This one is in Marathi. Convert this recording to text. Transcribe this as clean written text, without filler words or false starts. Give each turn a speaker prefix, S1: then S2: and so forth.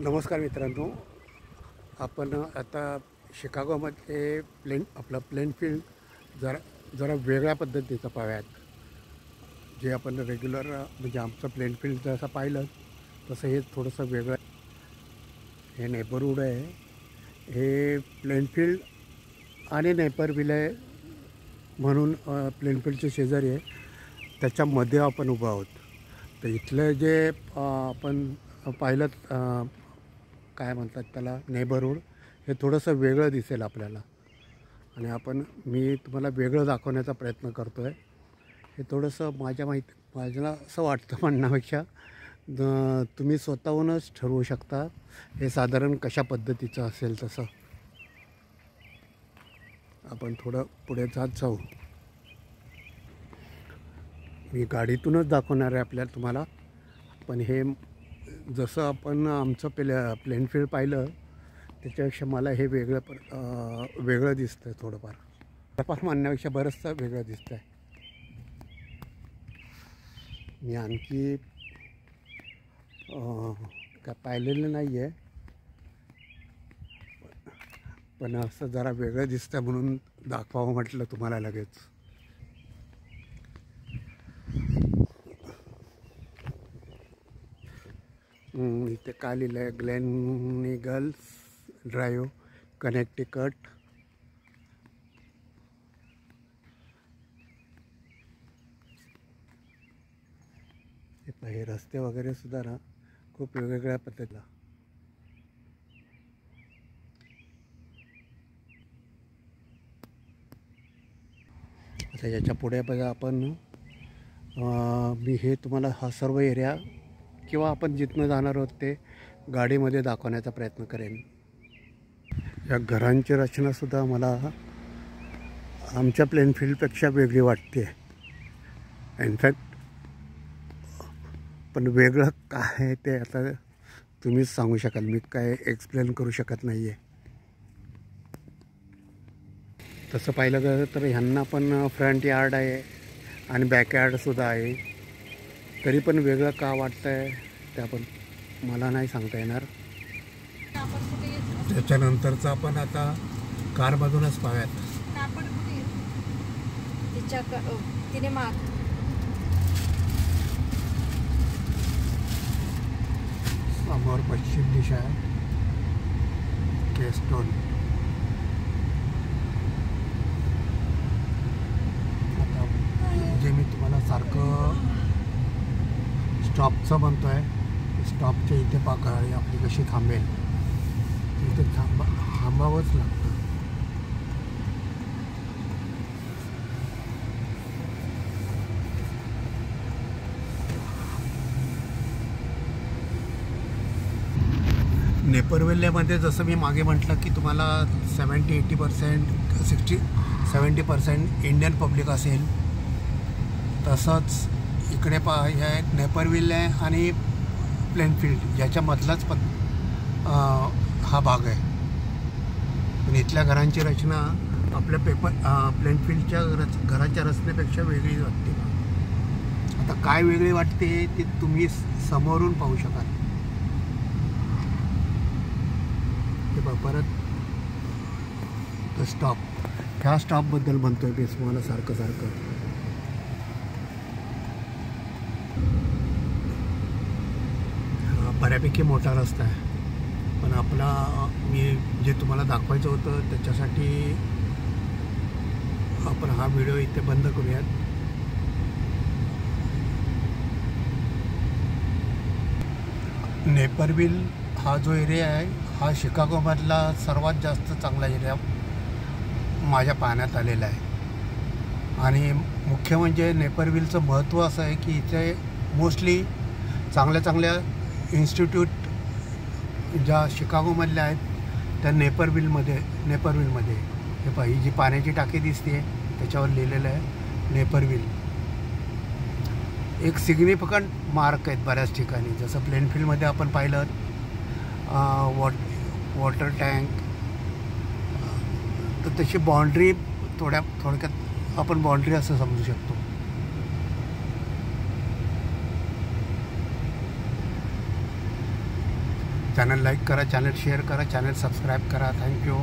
S1: नमस्कार मित्रांनो, आपण आता शिकागोमध्ये प्लेनफील्ड जरा वेगळ्या पद्धतीचं पाहूयात. जे आपण रेग्युलर म्हणजे आमचं प्लेनफील्ड जसं पाहिलं तसं हे थोडंसं वेगळं. हे नेबरहूड आहे, हे प्लेनफील्ड आणि नेपरविल आहे म्हणून प्लेनफील्डचे शेजारी आहे, त्याच्यामध्ये आपण उभं आहोत. तर इथलं जे आपण पाहिलं काय म्हणतात त्याला नेबरहूड, हे थोडंसं वेगळं दिसेल आपल्याला. आणि मी तुम्हाला वेगळं दाखवण्याचा प्रयत्न करतो आहे. हे थोडंसं माझ्याला असं वाटतं म्हणण्यापेक्षा तुम्ही स्वतःहूनच ठरवू शकता हे साधारण कशा पद्धतीचं असेल. तसं आपण थोडं पुढे जाऊ. मी गाडीतूनच दाखवणार आहे आपल्याला तुम्हाला. पण हे जसं आपण आमचं प्लेनफील्ड पाहिलं त्याच्यापेक्षा मला हे वेगळं दिसतं. थोडंफार म्हणण्यापेक्षा बरंचसं वेगळं दिसतं आहे. मी आणखी काय पाहिलेलं नाही आहे, पण असं जरा वेगळं दिसतं म्हणून दाखवावं म्हटलं तुम्हाला लगेच. इथे काय लिहिलं आहे, ग्लेनईगल्स ड्राईव्ह, कनेक्टिकट. हे रस्ते वगैरे सुद्धा ना खूप वेगवेगळ्या पद्धतीला. आता याच्या पुढे बघा आपण मी हे तुम्हाला हा सर्व एरिया किंवा आपण जिथनं जाणार आहोत ते गाडीमध्ये दाखवण्याचा प्रयत्न करेन. या घरांची रचनासुद्धा मला आमच्या प्लेनफील्डपेक्षा वेगळी वाटते. इनफॅक्ट पण वेगळं काय आहे ते आता तुम्हीच सांगू शकाल, मी काय एक्सप्लेन करू शकत नाही आहे. तसं पाहिलं गेलं तर ह्यांना पण फ्रंट यार्ड आहे आणि बॅक यार्डसुद्धा आहे. तरी पण वेगळं का वाटतं आहे ते आपण मला नाही सांगता येणार. त्याच्यानंतरचं आपण आता कारमधूनच पाहूयात. समोर पश्चिम दिशा आहे, केस्टोन. आता जे मी तुम्हाला सारखं स्टॉपचं म्हणतो आहे, स्टॉपच्या इथे गाडी आपली कशी थांबेल, इथे थांबावंच लागतं. नेपरविलमध्ये जसं मी मागे म्हटलं की तुम्हाला 70-80%, 60-70% इंडियन पब्लिक असेल, तसंच इकडे हे नेपरविल आहे आणि प्लेनफील्ड याच्यामधलाच हा भाग आहे. पण इथल्या घरांची रचना आपल्या प्लेनफील्डच्या घराच्या रचनेपेक्षा वेगळी वाटते. आता काय वेगळी वाटते ते तुम्ही समोरून पाहू शकाल. ते परत स्टॉप, ह्या स्टॉपबद्दल म्हणतोय मी तुम्हाला सारखं. बऱ्यापैकी मोठा रस्ता आहे, पण मी जे तुम्हाला दाखवायचं होतं त्याच्यासाठी आपण हा व्हिडिओ इथे बंद करूयात. नेपरविल हा जो एरिया आहे हा शिकागोमधला सर्वात जास्त चांगला एरिया माझ्या पाहण्यात आलेला आहे. आणि मुख्य म्हणजे नेपरविलचं महत्त्व असं आहे की इथे मोस्टली चांगल्या इन्स्टिट्यूट ज्या शिकागोमधल्या आहेत त्या नेपरविलमध्ये हे ही जी पाण्याची टाकी दिसते त्याच्यावर लिहिलेलं आहे नेपरविल. एक सिग्निफिकंट मार्क आहेत बऱ्याच ठिकाणी. जसं प्लेनफील्डमध्ये आपण पाहिलं वॉटर टँक, तर तशी बाउंड्री थोडक्यात आपण बाउंड्री असं समजू शकतो. चॅनल लाईक करा, चॅनल शेअर करा, चॅनल सबस्क्राईब करा. थँक्यू.